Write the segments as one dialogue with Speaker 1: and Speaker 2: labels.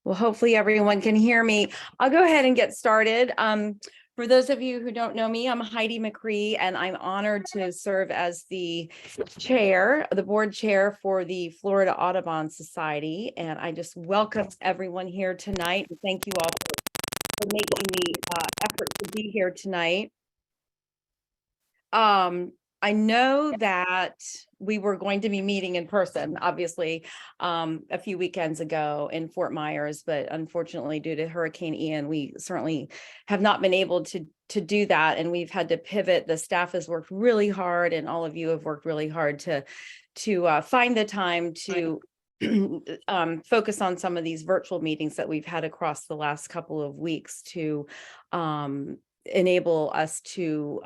Speaker 1: Well, hopefully everyone can hear me. I'll go ahead and get started. For those of you who don't know me, I'm Heidi McCree, and I'm honored to serve as the board chair for the Florida Audubon Society. And I just welcome everyone here tonight. And thank you all for making the effort to be here tonight. I know that we were going to be meeting in person, obviously, a few weekends ago in Fort Myers, but unfortunately, due to Hurricane Ian, we certainly have not been able to do that, and we've had to pivot. The staff has worked really hard, and all of you have worked really hard to find the time to focus on some of these virtual meetings that we've had across the last couple of weeks to enable us to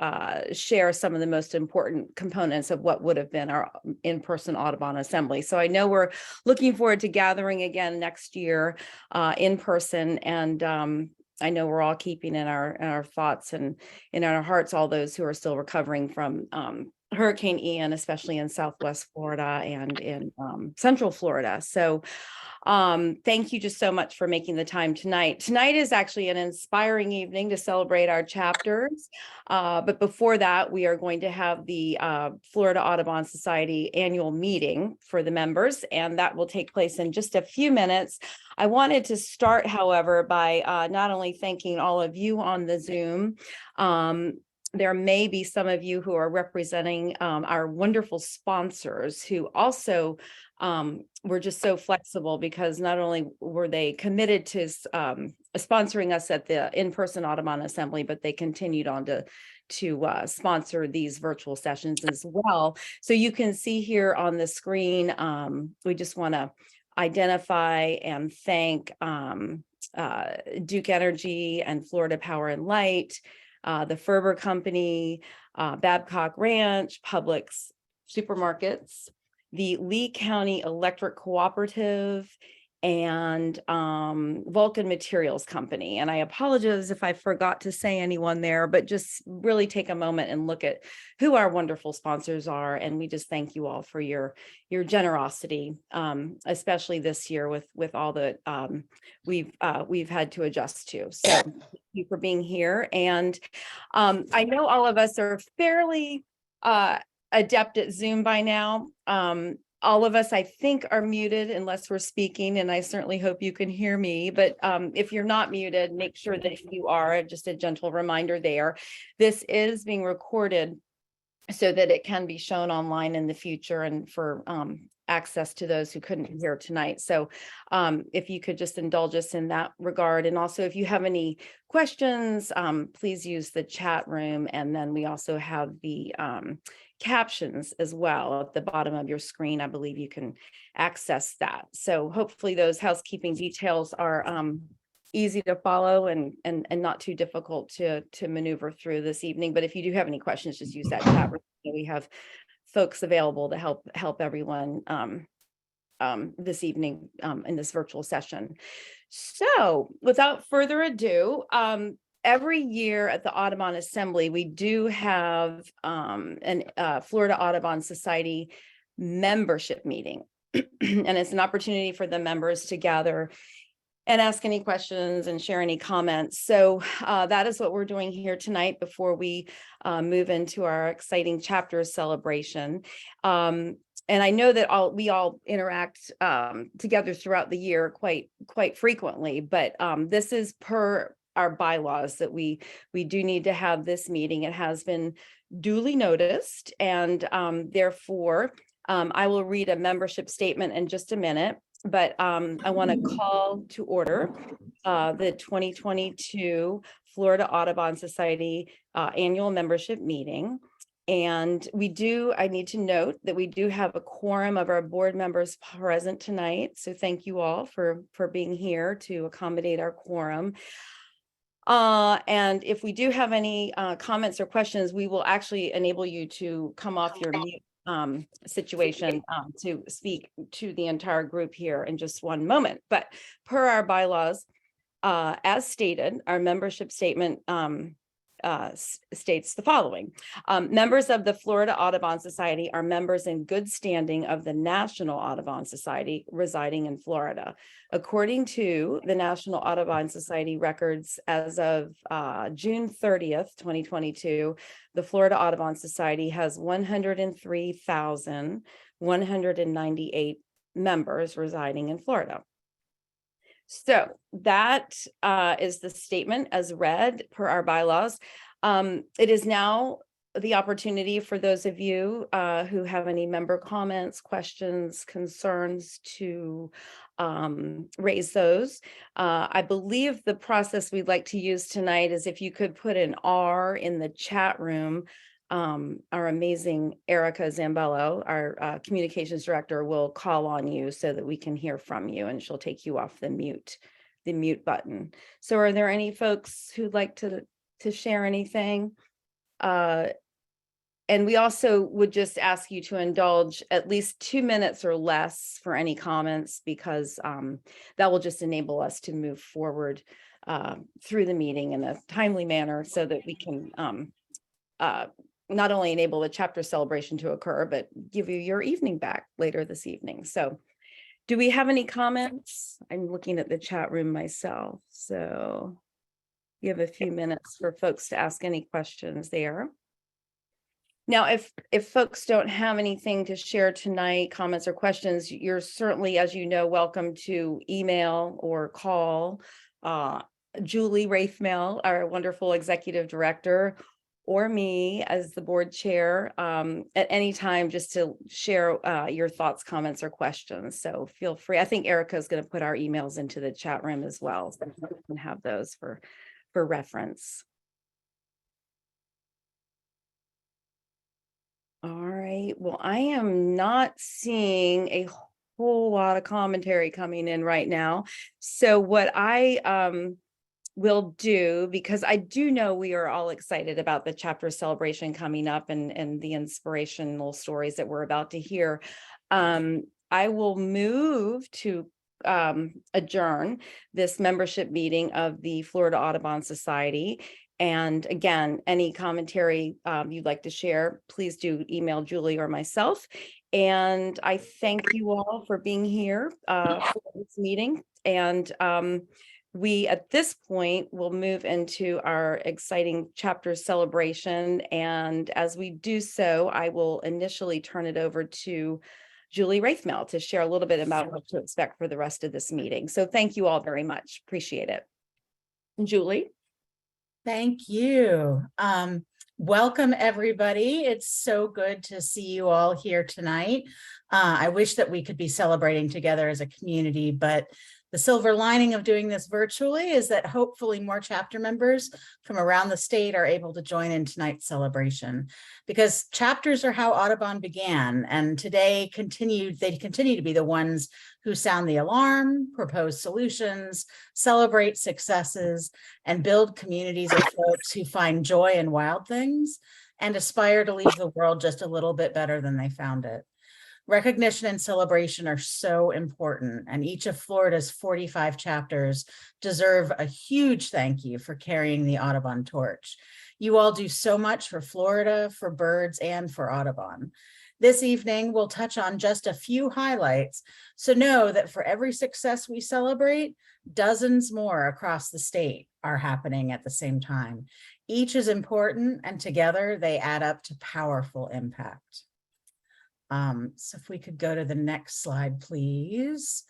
Speaker 1: share some of the most important components of what would have been our in-person Audubon assembly. So I know we're looking forward to gathering again next year in person, and I know we're all keeping in our thoughts and in our hearts all those who are still recovering from Hurricane Ian, especially in Southwest Florida and in Central Florida. So thank you just so much for making the time tonight. Tonight is actually an inspiring evening to celebrate our chapters. But before that, we are going to have the Florida Audubon Society annual meeting for the members, and that will take place in just a few minutes. I wanted to start, however, by not only thanking all of you on the Zoom. There may be some of you who are representing our wonderful sponsors who also were just so flexible, because not only were they committed to sponsoring us at the in-person Audubon Assembly, but they continued on to sponsor these virtual sessions as well. So you can see here on the screen, we just want to identify and thank Duke Energy and Florida Power and Light, the Ferber Company, Babcock Ranch, Publix Supermarkets, the Lee County Electric Cooperative, and Vulcan Materials Company. And I apologize if I forgot to say anyone there, but just really take a moment and look at who our wonderful sponsors are. And we just thank you all for your generosity, especially this year with all that we've had to adjust to. So thank you for being here. And I know all of us are fairly adept at Zoom by now. All of us, I think, are muted unless we're speaking, and I certainly hope you can hear me. But if you're not muted, make sure that you are. Just a gentle reminder there. This is being recorded so that it can be shown online in the future and for access to those who couldn't hear tonight. So if you could just indulge us in that regard. And also, if you have any questions, please use the chat room. And then we also have the captions as well at the bottom of your screen. I believe you can access that. So hopefully those housekeeping details are easy to follow and not too difficult to maneuver through this evening. But if you do have any questions, just use that chat room. We have folks available to help everyone this evening in this virtual session. So without further ado, every year at the Audubon Assembly, we do have a Florida Audubon Society membership meeting. And it's an opportunity for the members to gather and ask any questions and share any comments. So that is what we're doing here tonight before we move into our exciting chapters celebration. And I know that we all interact together throughout the year quite frequently, but this is per our bylaws that we do need to have this meeting. It has been duly noticed, and therefore I will read a membership statement in just a minute. But I want to call to order the 2022 Florida Audubon Society annual membership meeting. And I need to note that we do have a quorum of our board members present tonight. So thank you all for being here to accommodate our quorum. And if we do have any comments or questions, we will actually enable you to come off your mute situation to speak to the entire group here in just one moment. But per our bylaws, as stated, our membership statement states the following. Members of the Florida Audubon Society are members in good standing of the National Audubon Society residing in Florida. According to the National Audubon Society records as of June 30th, 2022, the Florida Audubon Society has 103,198 members residing in Florida. So that is the statement as read per our bylaws. It is now the opportunity for those of you who have any member comments, questions, concerns to raise those. I believe the process we'd like to use tonight is if you could put an R in the chat room. Our amazing Erica Zambello, our communications director, will call on you so that we can hear from you, and she'll take you off the mute button. So are there any folks who'd like to share anything? And we also would just ask you to indulge at least 2 minutes or less for any comments, because that will just enable us to move forward through the meeting in a timely manner so that we can not only enable the chapter celebration to occur, but give you your evening back later this evening. So do we have any comments? I'm looking at the chat room myself. So you have a few minutes for folks to ask any questions there. Now, if folks don't have anything to share tonight, comments or questions, you're certainly, as you know, welcome to email or call Julie Raithmel, our wonderful executive director, or me as the board chair at any time, just to share your thoughts, comments, or questions. So feel free. I think Erica is going to put our emails into the chat room as well, so you can have those for reference. All right. Well, I am not seeing a whole lot of commentary coming in right now. So what I will do, because I do know we are all excited about the chapter celebration coming up and the inspirational stories that we're about to hear, I will move to adjourn this membership meeting of the Florida Audubon Society. And again, any commentary you'd like to share, please do email Julie or myself. And I thank you all for being here for this meeting. And we, at this point, will move into our exciting chapter celebration. And as we do so, I will initially turn it over to Julie Raithmel to share a little bit about what to expect for the rest of this meeting. So thank you all very much. Appreciate it. Julie.
Speaker 2: Thank you. Welcome, everybody. It's so good to see you all here tonight. I wish that we could be celebrating together as a community, but the silver lining of doing this virtually is that hopefully more chapter members from around the state are able to join in tonight's celebration, because chapters are how Audubon began, and today they continue to be the ones who sound the alarm, propose solutions, celebrate successes, and build communities of folks who find joy in wild things and aspire to leave the world just a little bit better than they found it. Recognition and celebration are so important, and each of Florida's 45 chapters deserve a huge thank you for carrying the Audubon torch. You all do so much for Florida, for birds, and for Audubon. This evening, we'll touch on just a few highlights, so know that for every success we celebrate, dozens more across the state are happening at the same time. Each is important, and together they add up to powerful impact. So if we could go to the next slide, please.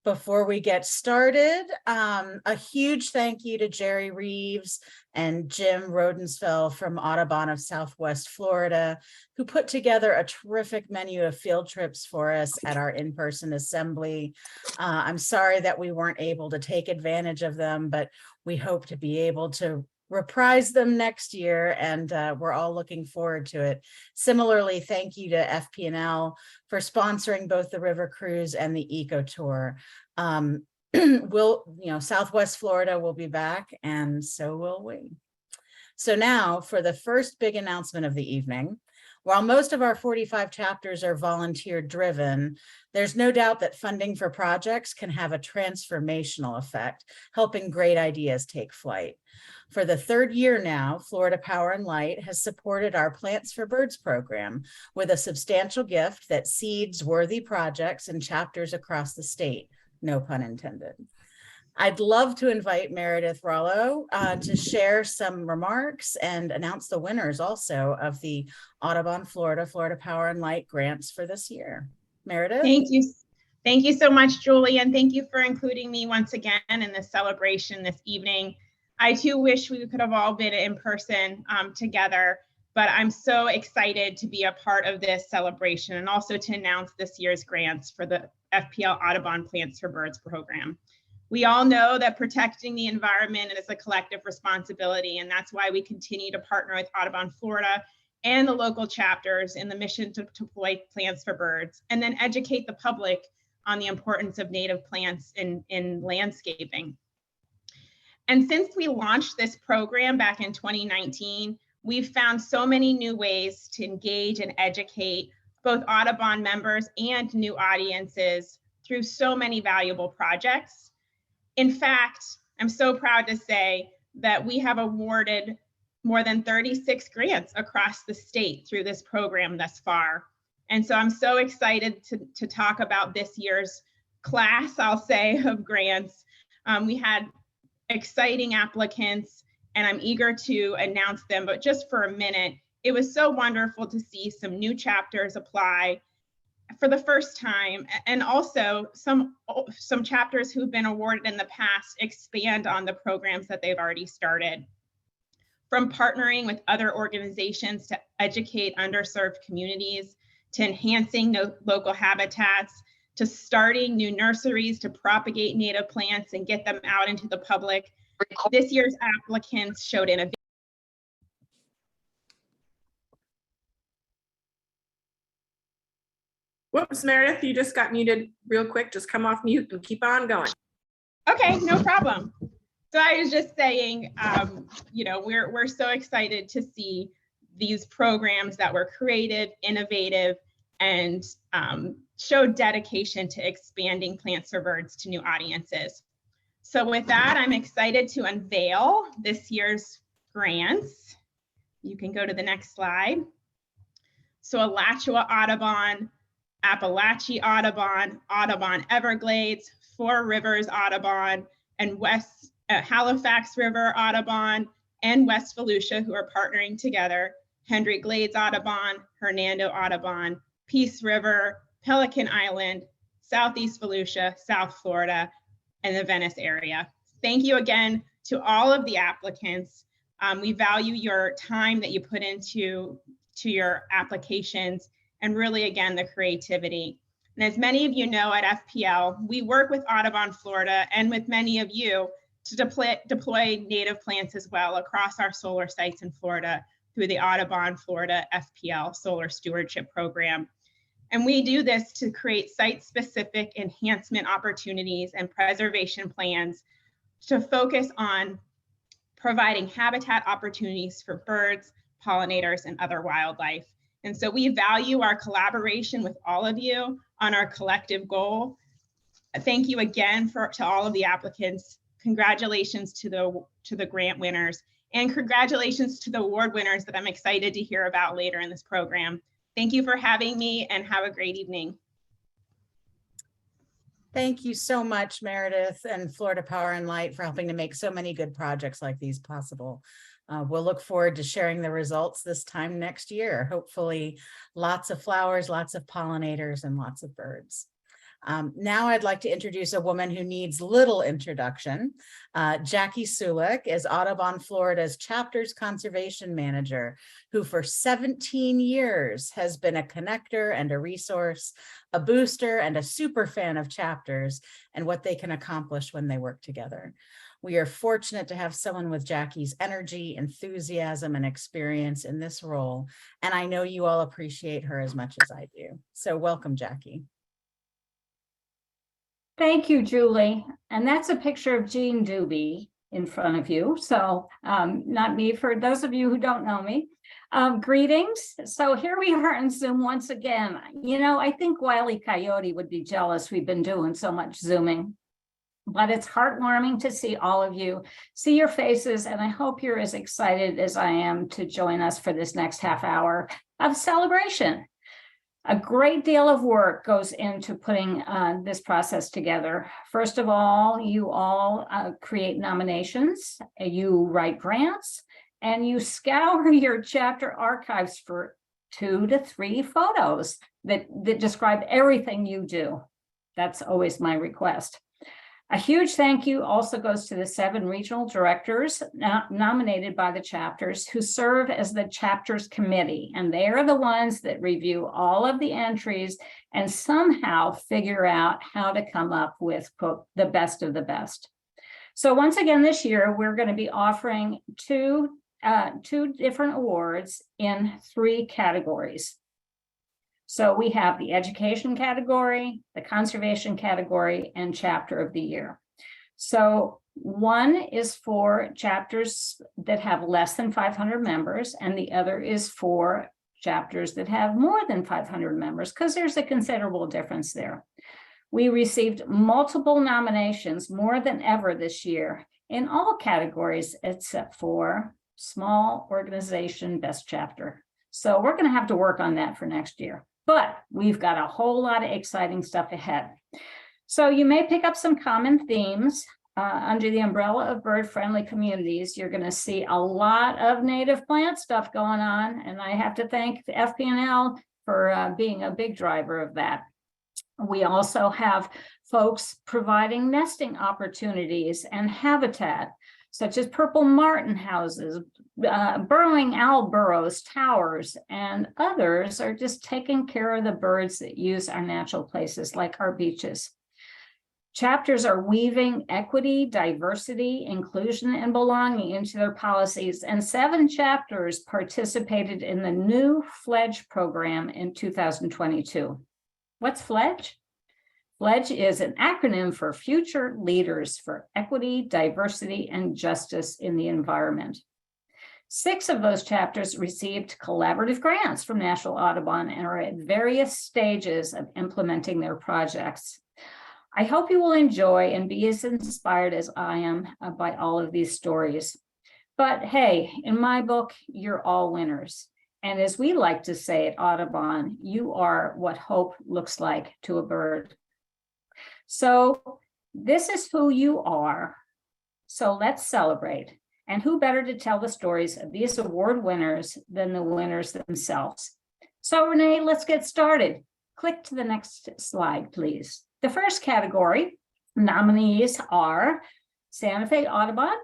Speaker 2: Before we get started, a huge thank you to Jerry Reeves and Jim Rodensfeld from Audubon of Southwest Florida, who put together a terrific menu of field trips for us at our in-person assembly. I'm sorry that we weren't able to take advantage of them, but we hope to be able to reprise them next year, and we're all looking forward to it. Similarly, thank you to FP&L for sponsoring both the River Cruise and the Eco Tour. Southwest Florida will be back, and so will we. So now for the first big announcement of the evening, While most of our 45 chapters are volunteer driven, there's no doubt that funding for projects can have a transformational effect, helping great ideas take flight. For the third year now, Florida Power and Light has supported our Plants for Birds program with a substantial gift that seeds worthy projects in chapters across the state, no pun intended. I'd love to invite Meredith Rollo to share some remarks and announce the winners also of the Audubon Florida Power and Light grants for this year. Meredith?
Speaker 3: Thank you. Thank you so much, Julie, and thank you for including me once again in this celebration this evening. I too wish we could have all been in person together, but I'm so excited to be a part of this celebration and also to announce this year's grants for the FPL Audubon Plants for Birds program. We all know that protecting the environment is a collective responsibility, and that's why we continue to partner with Audubon Florida and the local chapters in the mission to deploy plants for birds, and then educate the public on the importance of native plants in landscaping. And since we launched this program back in 2019, we've found so many new ways to engage and educate both Audubon members and new audiences through so many valuable projects. In fact, I'm so proud to say that we have awarded more than 36 grants across the state through this program thus far. And so I'm so excited to talk about this year's class, I'll say, of grants. We had exciting applicants, and I'm eager to announce them, but just for a minute, it was so wonderful to see some new chapters apply for the first time, and also some chapters who've been awarded in the past expand on the programs that they've already started. From partnering with other organizations to educate underserved communities, to enhancing local habitats, to starting new nurseries to propagate native plants and get them out into the public. This year's applicants showed innovation.
Speaker 4: Whoops, Meredith, you just got muted real quick. Just come off mute and keep on going.
Speaker 3: Okay, no problem. So I was just saying, you know, we're so excited to see these programs that were creative, innovative, and showed dedication to expanding Plants for Birds to new audiences. So with that, I'm excited to unveil this year's grants. You can go to the next slide. So Alachua Audubon, Appalachie Audubon, Audubon Everglades, Four Rivers Audubon, and Halifax River Audubon, and West Volusia, who are partnering together, Hendry Glades Audubon, Hernando Audubon, Peace River, Pelican Island, Southeast Volusia, South Florida, and the Venice area. Thank you again to all of the applicants. We value your time that you put into your applications, and really, again, the creativity. And as many of you know, at FPL, we work with Audubon Florida and with many of you to deploy native plants as well across our solar sites in Florida through the Audubon Florida FPL Solar Stewardship Program. And we do this to create site-specific enhancement opportunities and preservation plans to focus on providing habitat opportunities for birds, pollinators, and other wildlife. And so we value our collaboration with all of you on our collective goal. Thank you again to all of the applicants. Congratulations to the grant winners, and congratulations to the award winners that I'm excited to hear about later in this program. Thank you for having me, and have a great evening.
Speaker 2: Thank you so much, Meredith and Florida Power and Light, for helping to make so many good projects like these possible. We'll look forward to sharing the results this time next year. Hopefully, lots of flowers, lots of pollinators, and lots of birds. Now I'd like to introduce a woman who needs little introduction. Jackie Sulik is Audubon Florida's Chapters Conservation Manager, who for 17 years has been a connector and a resource, a booster and a super fan of chapters and what they can accomplish when they work together. We are fortunate to have someone with Jackie's energy, enthusiasm, and experience in this role, and I know you all appreciate her as much as I do. So welcome, Jackie.
Speaker 5: Thank you, Julie. And that's a picture of Jean Doobie in front of you. So not me, for those of you who don't know me. Greetings. So here we are on Zoom once again. I think Wile E. Coyote would be jealous we've been doing so much Zooming. But it's heartwarming to see all of you, see your faces, and I hope you're as excited as I am to join us for this next half hour of celebration. A great deal of work goes into putting this process together. First of all, you all create nominations, you write grants, and you scour your chapter archives for 2 to 3 photos that describe everything you do. That's always my request. A huge thank you also goes to the 7 regional directors nominated by the chapters who serve as the chapters committee. And they are the ones that review all of the entries and somehow figure out how to come up with, quote, the best of the best. So once again, this year, we're going to be offering two different awards in 3 categories. So we have the education category, the conservation category, and chapter of the year. So one is for chapters that have less than 500 members, and the other is for chapters that have more than 500 members, because there's a considerable difference there. We received multiple nominations, more than ever this year, in all categories except for small organization best chapter. So we're going to have to work on that for next year. But we've got a whole lot of exciting stuff ahead. So you may pick up some common themes under the umbrella of bird-friendly communities. You're going to see a lot of native plant stuff going on, and I have to thank the FP&L for being a big driver of that. We also have folks providing nesting opportunities and habitat, such as purple martin houses, burrowing owl burrows, towers, and others are just taking care of the birds that use our natural places like our beaches. Chapters are weaving equity, diversity, inclusion, and belonging into their policies, and 7 chapters participated in the new FLEDGE program in 2022. What's FLEDGE? FLEDGE is an acronym for Future Leaders for Equity, Diversity, and Justice in the Environment. 6 of those chapters received collaborative grants from National Audubon and are at various stages of implementing their projects. I hope you will enjoy and be as inspired as I am by all of these stories. But hey, in my book, you're all winners. And as we like to say at Audubon, you are what hope looks like to a bird. So this is who you are. So let's celebrate. And who better to tell the stories of these award winners than the winners themselves? So Renee, let's get started. Click to the next slide, please. The first category nominees are Santa Fe Audubon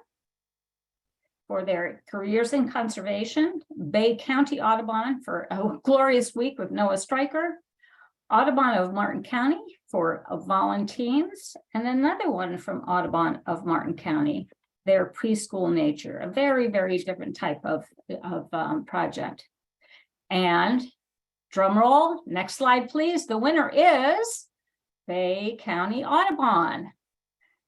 Speaker 5: for their careers in conservation, Bay County Audubon for a glorious week with Noah Stryker, Audubon of Martin County for volunteers, and another one from Audubon of Martin County, their preschool nature, a very, very different type of project. And drum roll, next slide, please. The winner is Bay County Audubon.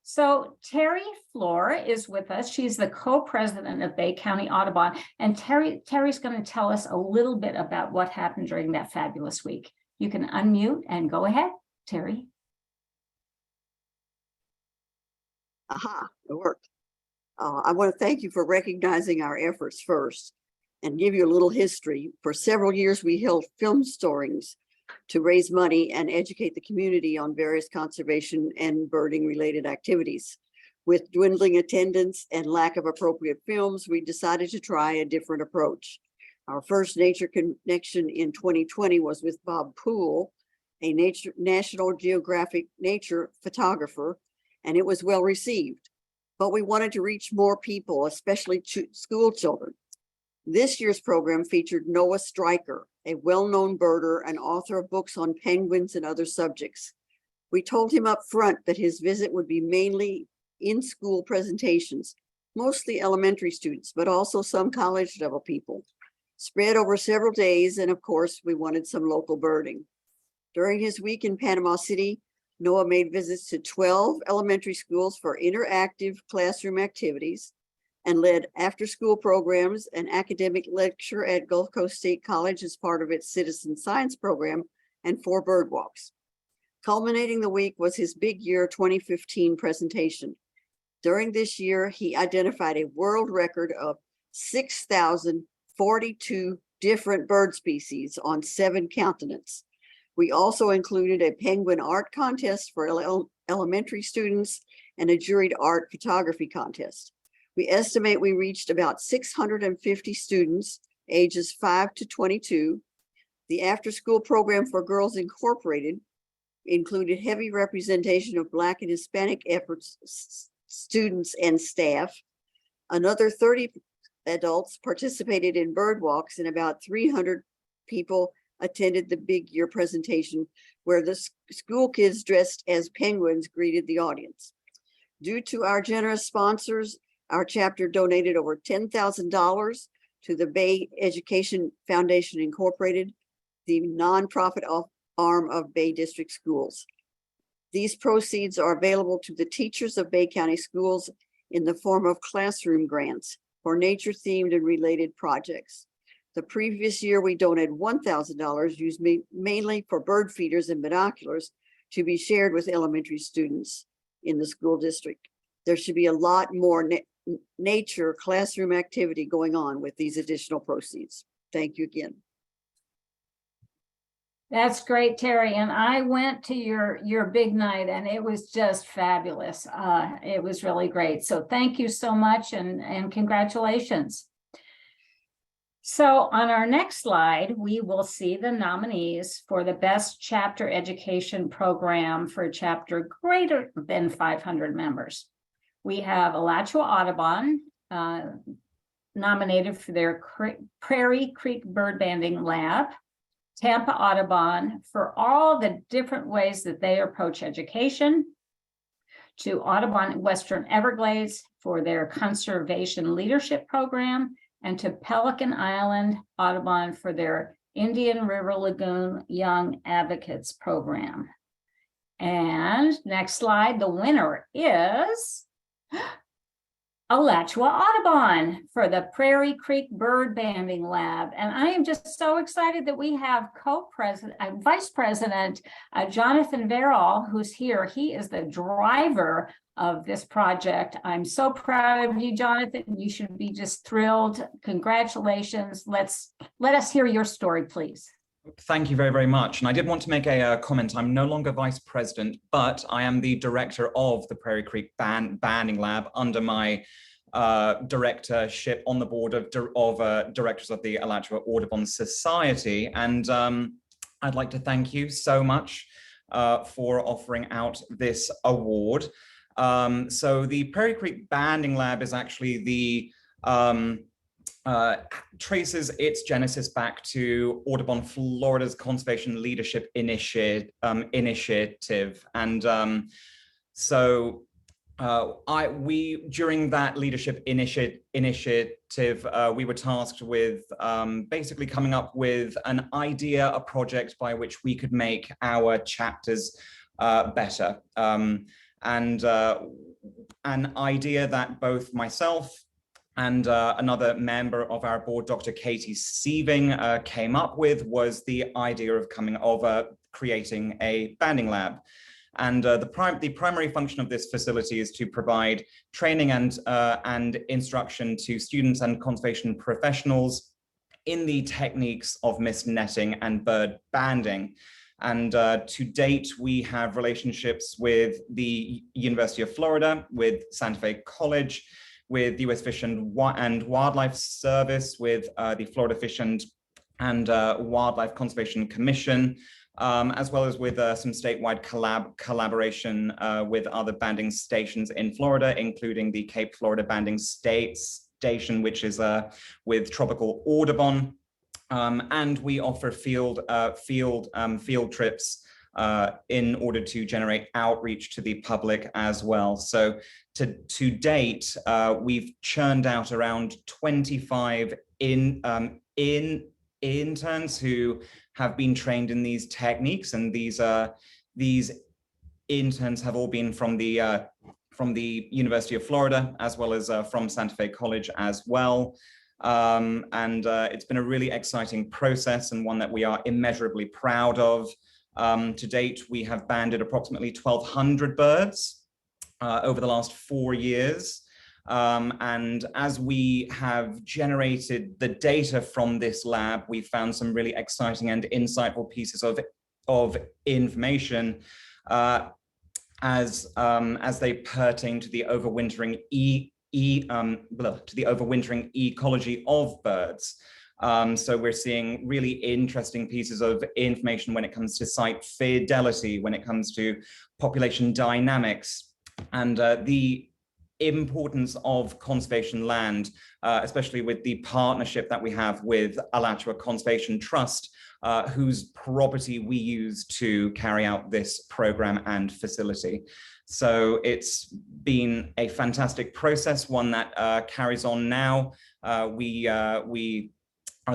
Speaker 5: So Terry Floor is with us. She's the co-president of Bay County Audubon. And Terry's going to tell us a little bit about what happened during that fabulous week. You can unmute and go ahead, Terry.
Speaker 6: Aha, it worked. I want to thank you for recognizing our efforts first and give you a little history. For several years, we held film stories to raise money and educate the community on various conservation and birding related activities. With dwindling attendance and lack of appropriate films, we decided to try a different approach. Our first nature connection in 2020 was with Bob Poole, a National Geographic nature photographer, and it was well received. But we wanted to reach more people, especially school children. This year's program featured Noah Stryker, a well-known birder and author of books on penguins and other subjects. We told him up front that his visit would be mainly in-school presentations, mostly elementary students, but also some college-level people, spread over several days, and of course, we wanted some local birding. During his week in Panama City, Noah made visits to 12 elementary schools for interactive classroom activities and led after-school programs and academic lecture at Gulf Coast State College as part of its citizen science program and 4 bird walks. Culminating the week was his Big Year 2015 presentation. During this year, he identified a world record of 6,042 different bird species on 7 continents. We also included a penguin art contest for elementary students and a juried art photography contest. We estimate we reached about 650 students ages 5 to 22. The after-school program for Girls Incorporated included heavy representation of Black and Hispanic efforts, students and staff. Another 30 adults participated in bird walks, and about 300 people attended the Big Year presentation, where the school kids dressed as penguins greeted the audience. Due to our generous sponsors, our chapter donated over $10,000 to the Bay Education Foundation Incorporated, the nonprofit arm of Bay District Schools. These proceeds are available to the teachers of Bay County schools in the form of classroom grants for nature-themed and related projects. The previous year, we donated $1,000 used mainly for bird feeders and binoculars to be shared with elementary students in the school district. There should be a lot more nature classroom activity going on with these additional proceeds. Thank you again.
Speaker 5: That's great, Terry. And I went to your big night and it was just fabulous. It was really great. So thank you so much and congratulations. So on our next slide, we will see the nominees for the Best Chapter Education Program for a chapter greater than 500 members. We have Alachua Audubon nominated for their Prairie Creek Bird Banding Lab, Tampa Audubon for all the different ways that they approach education, to Audubon Western Everglades for their Conservation Leadership Program, and to Pelican Island Audubon for their Indian River Lagoon Young Advocates Program. And next slide, the winner is Alachua Audubon for the Prairie Creek Bird Banding Lab. And I am just so excited that we have Vice President Jonathan Verrill, who's here. He is the driver of this project. I'm so proud of you, Jonathan. You should be just thrilled. Congratulations. Let us hear your story, please.
Speaker 7: Thank you very, very much. And I did want to make a comment. I'm no longer vice president, but I am the director of the Prairie Creek Banding Lab under my directorship on the board of directors of the Alachua Audubon Society. And I'd like to thank you so much for offering out this award. So the Prairie Creek Banding Lab is actually the traces its genesis back to Audubon Florida's Conservation Leadership Initiative. And during that leadership initiative, we were tasked with basically coming up with an idea, a project by which we could make our chapters better. And an idea that both myself and another member of our board, Dr. Katie Sieving, came up with was the idea of creating a banding lab. And the primary function of this facility is to provide training and instruction to students and conservation professionals in the techniques of mist netting and bird banding. And to date, we have relationships with the University of Florida, with Santa Fe College, with the U.S. Fish and Wildlife Service, with the Florida Fish and Wildlife Conservation Commission, as well as with some statewide collaboration with other banding stations in Florida, including the Cape Florida Banding Station, which is with Tropical Audubon. And we offer field trips in order to generate outreach to the public as well. So to date, we've churned out around 25 interns who have been trained in these techniques, and these interns have all been from the from the University of Florida, as well as from Santa Fe College as well. It's been a really exciting process and one that we are immeasurably proud of. To date, we have banded approximately 1,200 birds over the last 4 years. And as we have generated the data from this lab, we found some really exciting and insightful pieces of information as they pertain to the overwintering ecology of birds. So we're seeing really interesting pieces of information when it comes to site fidelity, when it comes to population dynamics, and the importance of conservation land, especially with the partnership that we have with Alachua Conservation Trust, whose property we use to carry out this program and facility. So it's been a fantastic process, one that carries on now. We are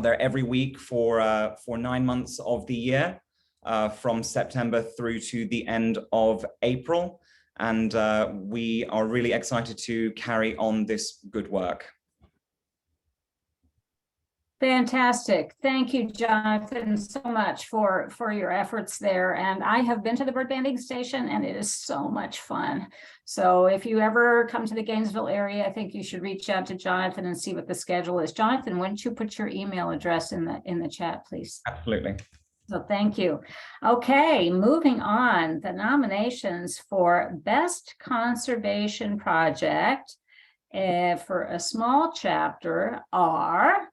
Speaker 7: there every week for 9 months of the year, from September through to the end of April. And we are really excited to carry on this good work.
Speaker 5: Fantastic. Thank you, Jonathan, so much for your efforts there. And I have been to the bird banding station and it is so much fun. So if you ever come to the Gainesville area, I think you should reach out to Jonathan and see what the schedule is. Jonathan, why don't you put your email address in the chat, please?
Speaker 7: Absolutely.
Speaker 5: So thank you. Okay, moving on. The nominations for Best Conservation Project for a small chapter are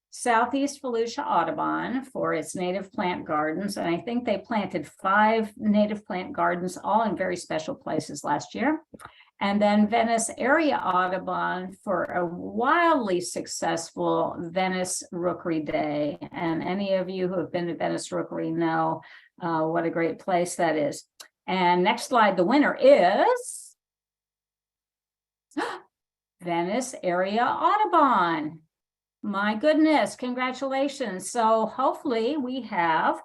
Speaker 5: Southeast Volusia Audubon for its native plant gardens. And I think they planted 5 native plant gardens, all in very special places last year. And then Venice Area Audubon for a wildly successful Venice Rookery Day. And any of you who have been to Venice Rookery know what a great place that is. And next slide, the winner is Venice Area Audubon. My goodness, congratulations. So hopefully we have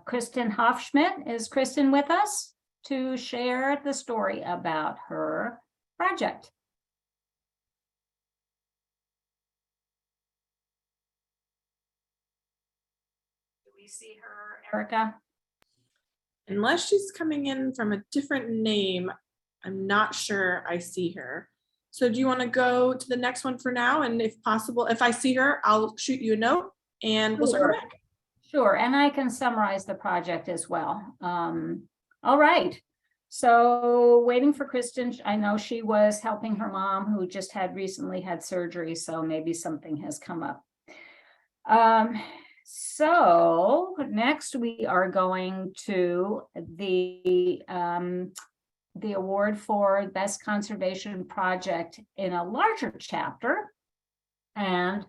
Speaker 5: Kristen Hofschmidt. Is Kristen with us to share the story about her project? Do we see her, Erica?
Speaker 4: Unless she's coming in from a different name, I'm not sure I see her. So do you want to go to the next one for now? And if possible, if I see her, I'll shoot you a note and we'll circle back.
Speaker 5: Sure, and I can summarize the project as well. All right, so waiting for Kristen. I know she was helping her mom who just recently had surgery, so maybe something has come up. So next we are going to the award for Best Conservation Project in a larger chapter. And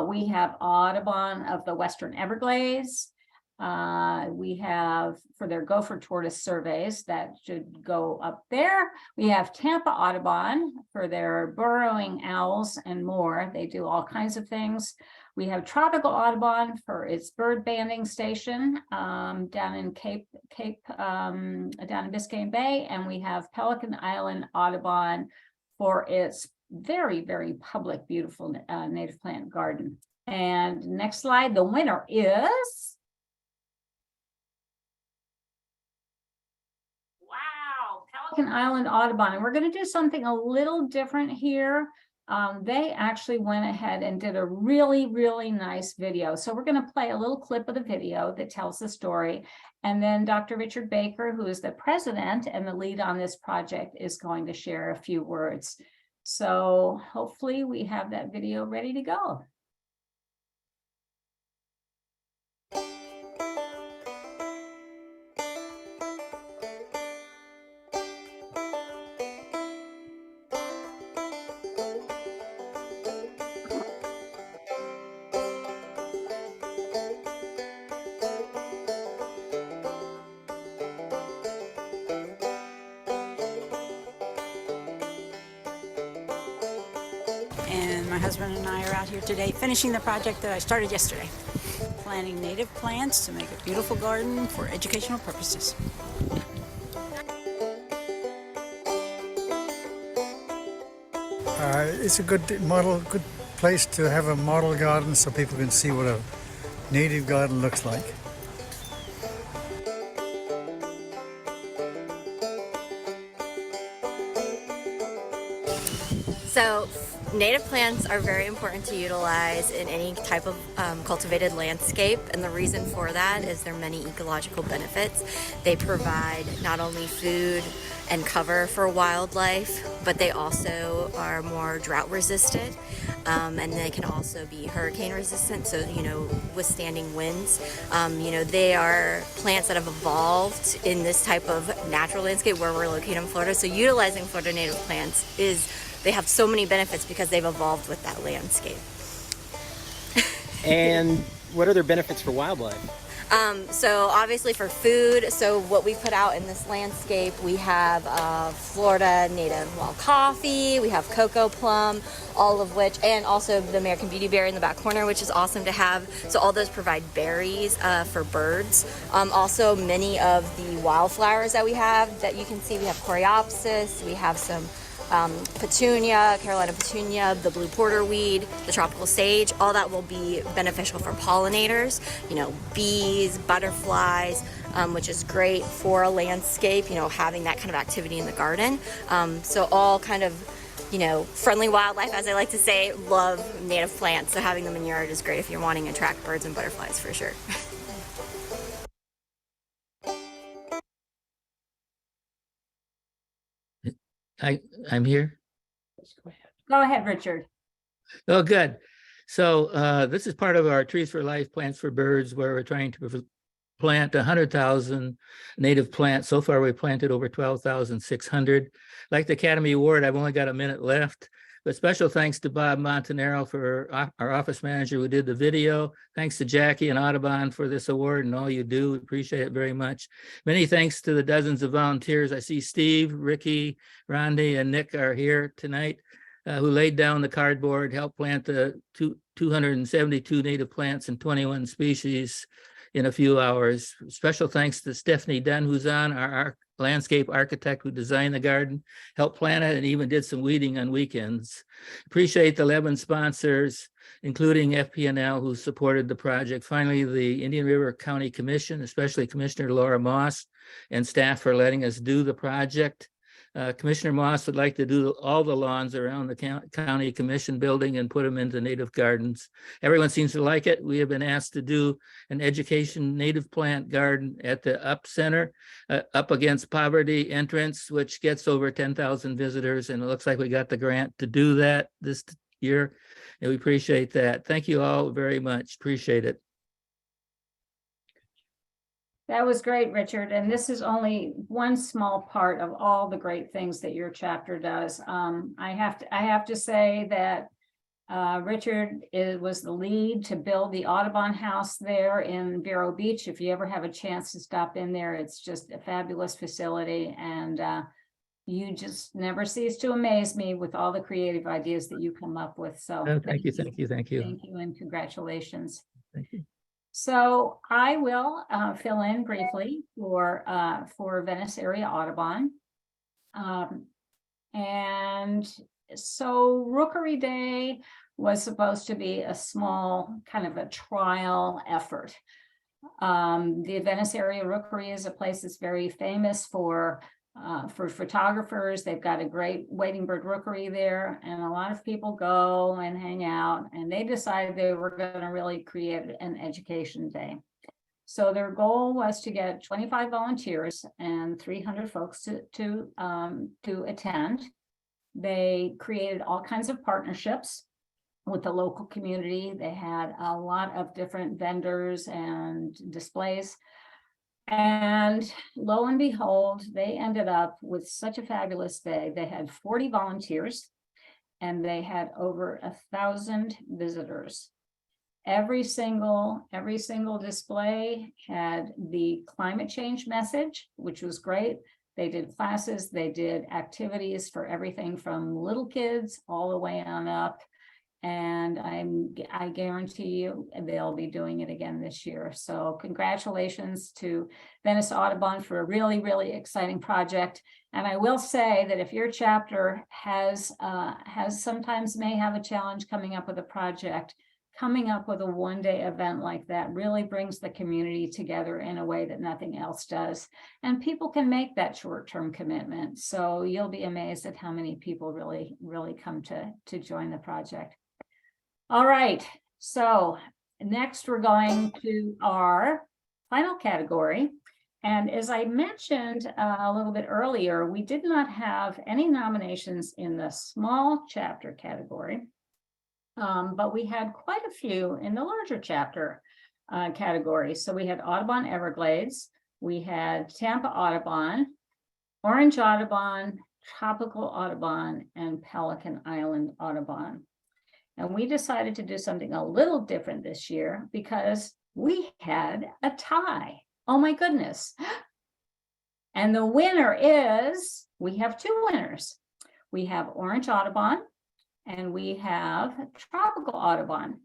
Speaker 5: we have Audubon of the Western Everglades. We have for their gopher tortoise surveys that should go up there. We have Tampa Audubon for their burrowing owls and more. They do all kinds of things. We have Tropical Audubon for its bird banding station down in down in Biscayne Bay, and we have Pelican Island Audubon for its very, very public, beautiful native plant garden. And next slide, the winner is Pelican Island Audubon, and we're going to do something a little different here. They actually went ahead and did a really, really nice video. So we're going to play a little clip of the video that tells the story. And then Dr. Richard Baker, who is the president and the lead on this project, is going to share a few words. So hopefully we have that video ready to go.
Speaker 8: And my husband and I are out here today finishing the project that I started yesterday. Planting native plants to make a beautiful garden for educational purposes.
Speaker 9: It's a good good place to have a model garden so people can see what a native garden looks like.
Speaker 10: So native plants are very important to utilize in any type of cultivated landscape, and the reason for that is there are many ecological benefits. They provide not only food and cover for wildlife, but they also are more drought resistant, and they can also be hurricane resistant, so withstanding winds. They are plants that have evolved in this type of natural landscape where we're located in Florida, so utilizing Florida native plants they have so many benefits because they've evolved with that landscape.
Speaker 11: And what are their benefits for wildlife?
Speaker 10: So obviously for food, so what we put out in this landscape, we have Florida native wild coffee, we have cocoa plum, all of which, and also the American beautyberry in the back corner, which is awesome to have. So all those provide berries for birds. Also many of the wildflowers that we have that you can see, we have coreopsis, we have some petunia, Carolina petunia, the blue porterweed, the tropical sage, all that will be beneficial for pollinators, bees, butterflies, which is great for a landscape, having that kind of activity in the garden. So all kind of, friendly wildlife, as I like to say, love native plants. So having them in your yard is great if you're wanting to attract birds and butterflies for sure.
Speaker 12: I'm here.
Speaker 5: Go ahead, Richard.
Speaker 12: Oh, good. So this is part of our Trees for Life, Plants for Birds, where we're trying to plant 100,000 native plants. So far, we've planted over 12,600. Like the Academy Award, I've only got a minute left. But special thanks to Bob Montanaro, for our office manager who did the video. Thanks to Jackie and Audubon for this award and all you do. We appreciate it very much. Many thanks to the dozens of volunteers. I see Steve, Ricky, Rondi, and Nick are here tonight, who laid down the cardboard, helped plant the 272 native plants and 21 species in a few hours. Special thanks to Stephanie Dunn, who's on, our landscape architect who designed the garden, helped plant it, and even did some weeding on weekends. Appreciate the 11 sponsors, including FP&L, who supported the project. Finally, the Indian River County Commission, especially Commissioner Laura Moss and staff for letting us do the project. Commissioner Moss would like to do all the lawns around the county commission building and put them into native gardens. Everyone seems to like it. We have been asked to do an education native plant garden at the Up Center, up against Poverty entrance, which gets over 10,000 visitors. And it looks like we got the grant to do that this year. And we appreciate that. Thank you all very much. Appreciate it.
Speaker 5: That was great, Richard. And this is only one small part of all the great things that your chapter does. I have to say that Richard was the lead to build the Audubon House there in Vero Beach. If you ever have a chance to stop in there, it's just a fabulous facility. And you just never cease to amaze me with all the creative ideas that you come up with. So
Speaker 12: thank you. Thank you,
Speaker 5: and congratulations.
Speaker 12: Thank you.
Speaker 5: So I will fill in briefly for Venice Area Audubon. And so Rookery Day was supposed to be a small kind of a trial effort. The Venice Area Rookery is a place that's very famous for photographers. They've got a great wading bird rookery there, and a lot of people go and hang out, and they decided they were going to really create an education day. So their goal was to get 25 volunteers and 300 folks to attend. They created all kinds of partnerships with the local community. They had a lot of different vendors and displays. And lo and behold, they ended up with such a fabulous day. They had 40 volunteers and they had over 1,000 visitors. Every single display had the climate change message, which was great. They did classes, they did activities for everything from little kids all the way on up. And I guarantee you they'll be doing it again this year. So congratulations to Venice Audubon for a really, really exciting project. And I will say that if your chapter has sometimes may have a challenge coming up with a project, coming up with a one-day event like that really brings the community together in a way that nothing else does. And people can make that short-term commitment. So you'll be amazed at how many people really, really come to join the project. All right, so next we're going to our final category. And as I mentioned a little bit earlier, we did not have any nominations in the small chapter category, but we had quite a few in the larger chapter category. So we had Audubon Everglades, we had Tampa Audubon, Orange Audubon, Tropical Audubon, and Pelican Island Audubon. And we decided to do something a little different this year because we had a tie. Oh my goodness. And the winner is, we have two winners. We have Orange Audubon and we have Tropical Audubon.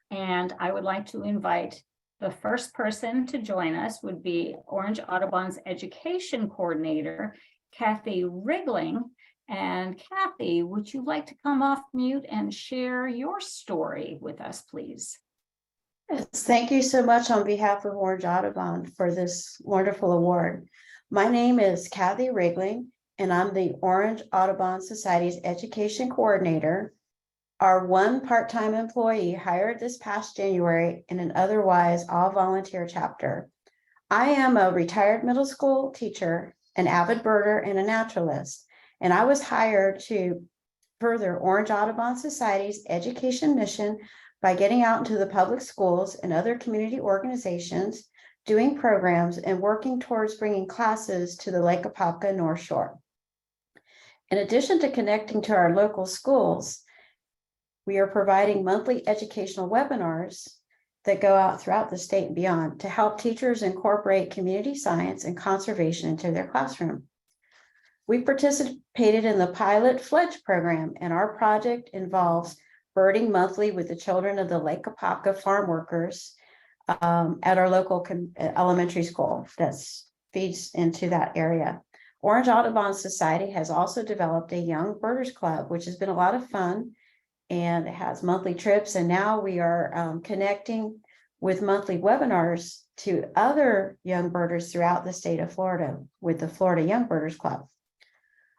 Speaker 5: And I would like to invite the first person to join us would be Orange Audubon's education coordinator, Kathy Wriggling. And Kathy, would you like to come off mute and share your story with us, please?
Speaker 13: Yes, thank you so much on behalf of Orange Audubon for this wonderful award. My name is Kathy Wriggling, and I'm the Orange Audubon Society's education coordinator. Our one part-time employee hired this past January in an otherwise all-volunteer chapter. I am a retired middle school teacher, an avid birder, and a naturalist. And I was hired to further Orange Audubon Society's education mission by getting out into the public schools and other community organizations, doing programs and working towards bringing classes to the Lake Apopka North Shore. In addition to connecting to our local schools, we are providing monthly educational webinars that go out throughout the state and beyond to help teachers incorporate community science and conservation into their classroom. We participated in the pilot Fledge program, and our project involves birding monthly with the children of the Lake Apopka farm workers at our local elementary school that feeds into that area. Orange Audubon Society has also developed a Young Birders Club, which has been a lot of fun, and it has monthly trips. And now we are connecting with monthly webinars to other young birders throughout the state of Florida with the Florida Young Birders Club.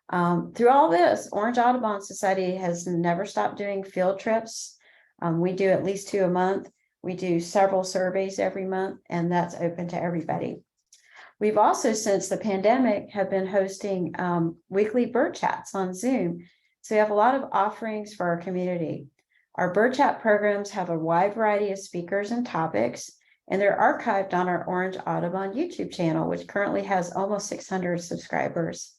Speaker 13: Through all this, Orange Audubon Society has never stopped doing field trips. We do at least 2 a month. We do several surveys every month, and that's open to everybody. We've also, since the pandemic, have been hosting weekly bird chats on Zoom. So we have a lot of offerings for our community. Our bird chat programs have a wide variety of speakers and topics, and they're archived on our Orange Audubon YouTube channel, which currently has almost 600 subscribers.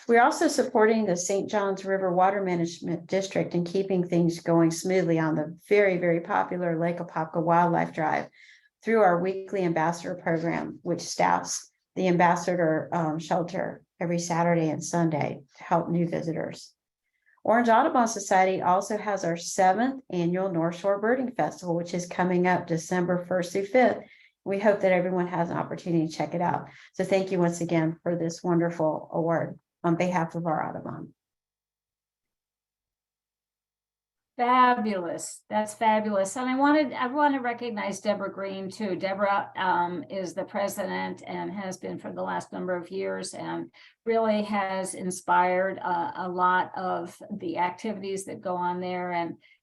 Speaker 13: We're also supporting the St. Johns River Water Management District and keeping things going smoothly on the very, very popular Lake Apopka Wildlife Drive through our weekly ambassador program, which staffs the ambassador shelter every Saturday and Sunday to help new visitors. Orange Audubon Society also has our 7th annual North Shore Birding Festival, which is coming up December 1st through 5th. We hope that everyone has an opportunity to check it out. So thank you once again for this wonderful award on behalf of our Audubon.
Speaker 5: Fabulous. That's fabulous. And I want to recognize Deborah Green too. Deborah is the president and has been for the last number of years, and really has inspired a lot of the activities that go on there.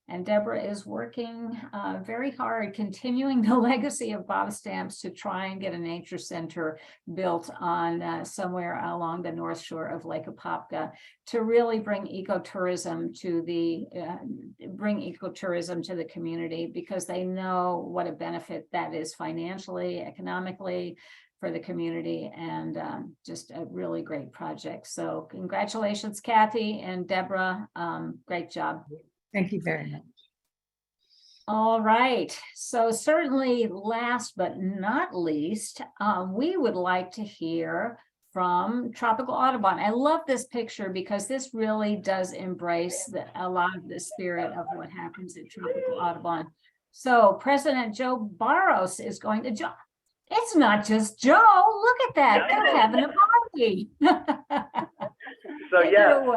Speaker 5: And Deborah is working very hard, continuing the legacy of Bob Stamps to try and get a nature center built on somewhere along the North Shore of Lake Apopka to really bring ecotourism to the community, because they know what a benefit that is financially, economically for the community, and just a really great project. So congratulations, Kathy and Deborah. Great job.
Speaker 2: Thank you very much.
Speaker 5: All right, so certainly last but not least, we would like to hear from Tropical Audubon. I love this picture because this really does embrace a lot of the spirit of what happens at Tropical Audubon. So President Joe Barros is going to join. It's not just Joe. Look at that. They're having a party.
Speaker 14: So
Speaker 5: Take it
Speaker 14: yes,
Speaker 5: away.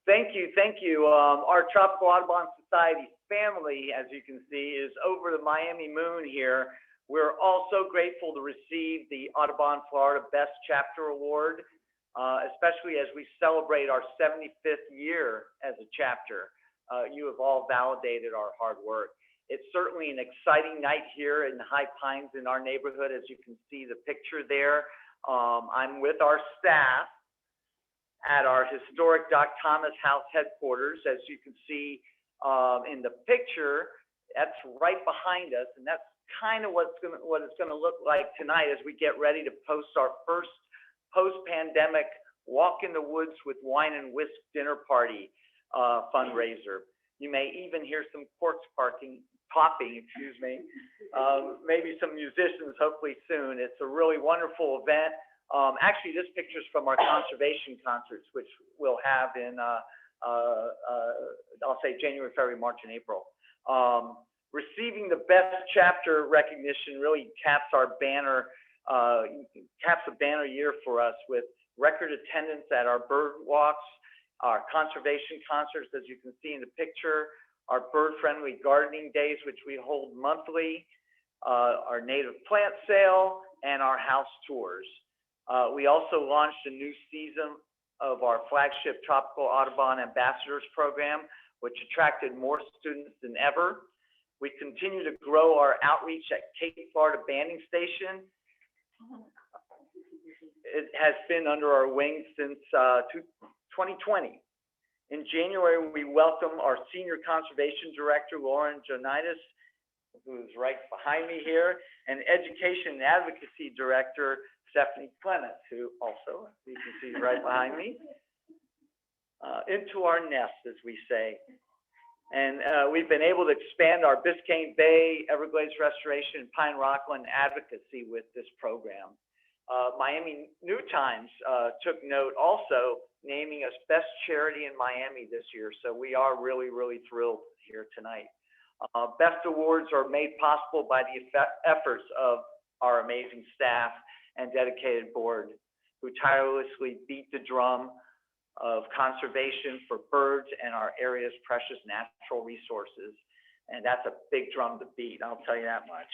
Speaker 14: thank you. Our Tropical Audubon Society family, as you can see, is over the Miami moon here. We're also grateful to receive the Audubon Florida Best Chapter Award, especially as we celebrate our 75th year as a chapter. You have all validated our hard work. It's certainly an exciting night here in the High Pines in our neighborhood, as you can see the picture there. I'm with our staff at our historic Doc Thomas House headquarters. As you can see in the picture, that's right behind us, and that's kind of what it's gonna look like tonight as we get ready to post our first post-pandemic Walk in the Woods with Wine and Whisk dinner party fundraiser. You may even hear some corks popping, excuse me. Maybe some musicians hopefully soon. It's a really wonderful event. Actually, this picture is from our conservation concerts, which we'll have in, I'll say January, February, March, and April. Receiving the best chapter recognition really caps our banner, caps a banner year for us with record attendance at our bird walks, our conservation concerts, as you can see in the picture, our bird-friendly gardening days, which we hold monthly, our native plant sale, and our house tours. We also launched a new season of our flagship Tropical Audubon Ambassadors program, which attracted more students than ever. We continue to grow our outreach at Cape Florida Banding Station. It has been under our wing since 2020. In January, we welcome our Senior Conservation Director, Lauren Jonitis, who's right behind me here, and Education and Advocacy Director, Stephanie Clements, who also, you can see right behind me, into our nest, as we say. And we've been able to expand our Biscayne Bay, Everglades Restoration, and Pine Rockland advocacy with this program. Miami New Times took note also, naming us best charity in Miami this year. So we are really, really thrilled here tonight. Best awards are made possible by the efforts of our amazing staff and dedicated board who tirelessly beat the drum of conservation for birds and our area's precious natural resources. And that's a big drum to beat, I'll tell you that much.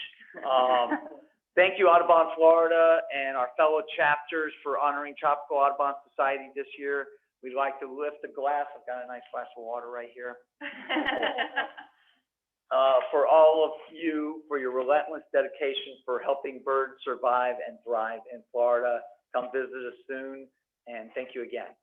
Speaker 14: Thank you, Audubon Florida and our fellow chapters for honoring Tropical Audubon Society this year. We'd like to lift a glass. I've got a nice glass of water right here. For all of you, for your relentless dedication for helping birds survive and thrive in Florida. Come visit us soon, and thank you again.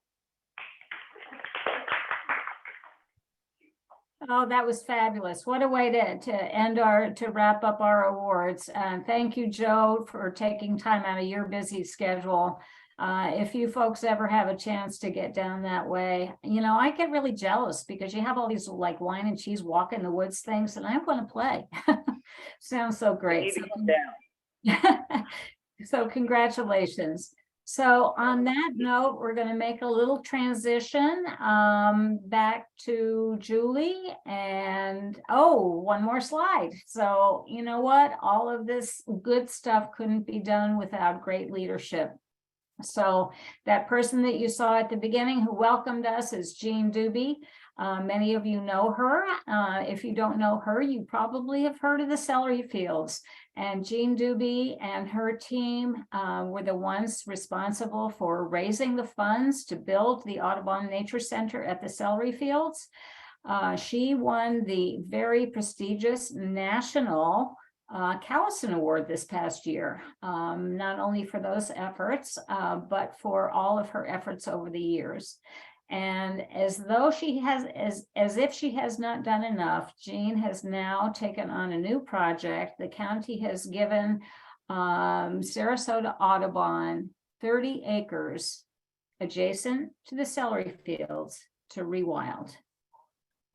Speaker 5: Oh, that was fabulous. What a way to wrap up our awards. Thank you, Joe, for taking time out of your busy schedule. If you folks ever have a chance to get down that way, you know, I get really jealous because you have all these like wine and cheese walk in the woods things, and I want to play. Sounds so great. So congratulations. So on that note, we're going to make a little transition back to Julie, and one more slide. So you know what? All of this good stuff couldn't be done without great leadership. So that person that you saw at the beginning who welcomed us is Jean Doobie. Many of you know her. If you don't know her, you probably have heard of the celery fields. And Jean Doobie and her team were the ones responsible for raising the funds to build the Audubon Nature Center at the celery fields. She won the very prestigious national Callison Award this past year, not only for those efforts, but for all of her efforts over the years. And as if she has not done enough, Jean has now taken on a new project. The county has given Sarasota Audubon 30 acres adjacent to the celery fields to rewild.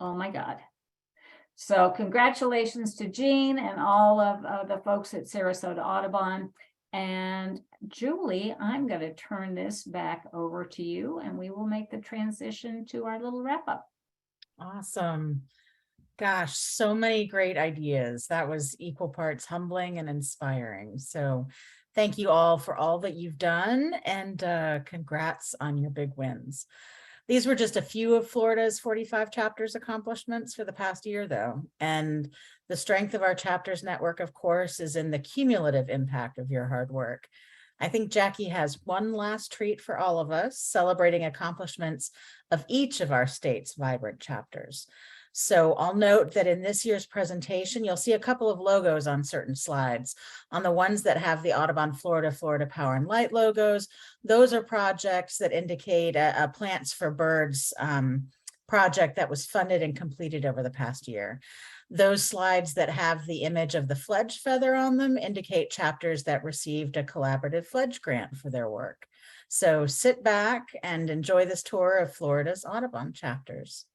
Speaker 5: Oh my God. So congratulations to Jean and all of the folks at Sarasota Audubon. And Julie, I'm going to turn this back over to you and we will make the transition to our little wrap up.
Speaker 2: Awesome. Gosh, so many great ideas. That was equal parts humbling and inspiring. So thank you all for all that you've done, and congrats on your big wins. These were just a few of Florida's 45 chapters accomplishments for the past year, though. And the strength of our chapters network, of course, is in the cumulative impact of your hard work. I think Jackie has one last treat for all of us, celebrating accomplishments of each of our state's vibrant chapters. So I'll note that in this year's presentation, you'll see a couple of logos on certain slides. On the ones that have the Audubon Florida, Florida Power and Light logos, those are projects that indicate a Plants for Birds project that was funded and completed over the past year. Those slides that have the image of the fledge feather on them indicate chapters that received a collaborative fledge grant for their work. So sit back and enjoy this tour of Florida's Audubon chapters.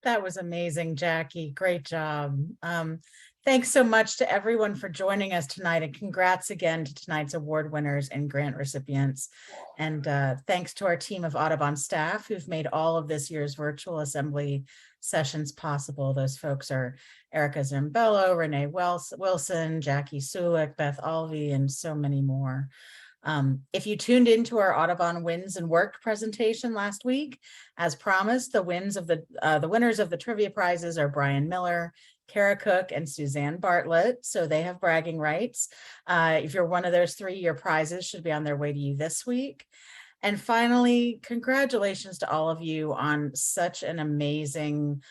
Speaker 2: That was amazing, Jackie. Great job. Thanks so much to everyone for joining us tonight, and congrats again to tonight's award winners and grant recipients. And thanks to our team of Audubon staff who've made all of this year's virtual assembly sessions possible. Those folks are Erica Zambello, Renee Wilson, Jackie Sulik, Beth Alvey, and so many more. If you tuned into our Audubon Wins and Work presentation last week, as promised, the winners of the trivia prizes are Brian Miller, Kara Cook, and Suzanne Bartlett, so they have bragging rights. If you're one of those three, your prizes should be on their way to you this week. And finally, congratulations to all of you on such an amazing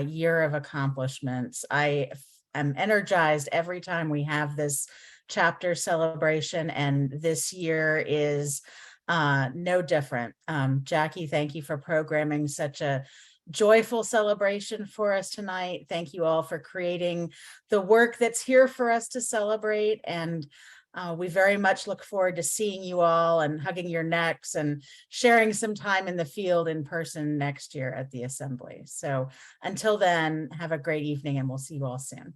Speaker 2: year of accomplishments. I am energized every time we have this chapter celebration, and this year is no different. Jackie, thank you for programming such a joyful celebration for us tonight. Thank you all for creating the work that's here for us to celebrate, and we very much look forward to seeing you all and hugging your necks and sharing some time in the field in person next year at the assembly. So until then, have a great evening, and we'll see you all soon.